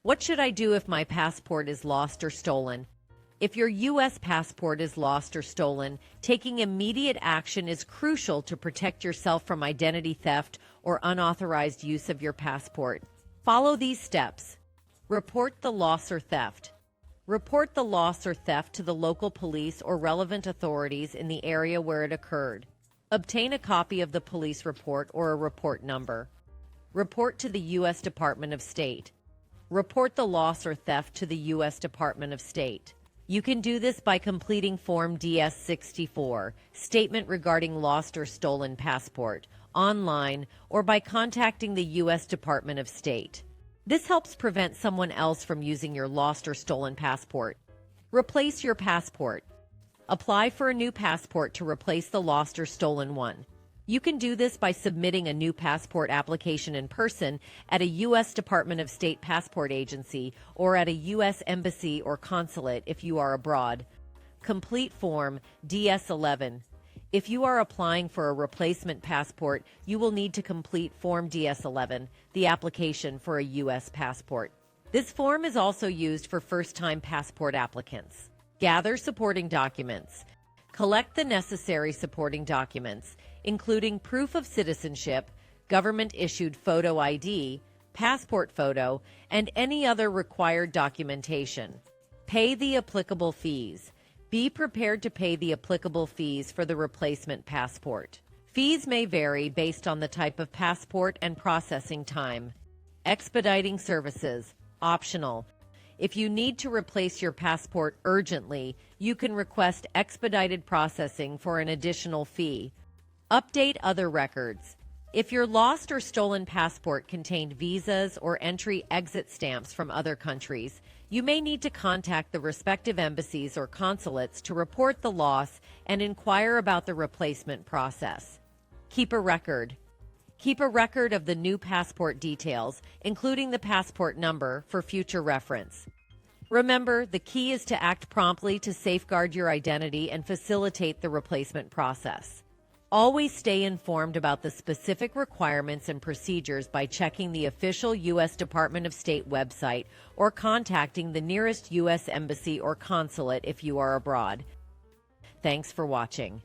What should I do if my passport is lost or stolen? If your U.S. passport is lost or stolen, taking immediate action is crucial to protect yourself from identity theft or unauthorized use of your passport. Follow these steps. Report the loss or theft. Report the loss or theft to the local police or relevant authorities in the area where it occurred. Obtain a copy of the police report or a report number. Report to the U.S. Department of State. Report the loss or theft to the U.S. Department of State. You can do this by completing Form DS-64, Statement Regarding Lost or Stolen Passport, online, or by contacting the U.S. Department of State. This helps prevent someone else from using your lost or stolen passport. Replace your passport. Apply for a new passport to replace the lost or stolen one. You can do this by submitting a new passport application in person at a U.S. Department of State passport agency or at a U.S. embassy or consulate if you are abroad. Complete Form DS-11. If you are applying for a replacement passport, you will need to complete Form DS-11, the application for a U.S. passport. This form is also used for first-time passport applicants. Gather supporting documents. Collect the necessary supporting documents, including proof of citizenship, government-issued photo ID, passport photo, and any other required documentation. Pay the applicable fees. Be prepared to pay the applicable fees for the replacement passport. Fees may vary based on the type of passport and processing time. Expediting services. Optional. If you need to replace your passport urgently, you can request expedited processing for an additional fee. Update other records. If your lost or stolen passport contained visas or entry-exit stamps from other countries, you may need to contact the respective embassies or consulates to report the loss and inquire about the replacement process. Keep a record. Keep a record of the new passport details, including the passport number, for future reference. Remember, the key is to act promptly to safeguard your identity and facilitate the replacement process. Always stay informed about the specific requirements and procedures by checking the official U.S. Department of State website or contacting the nearest U.S. embassy or consulate if you are abroad. Thanks for watching.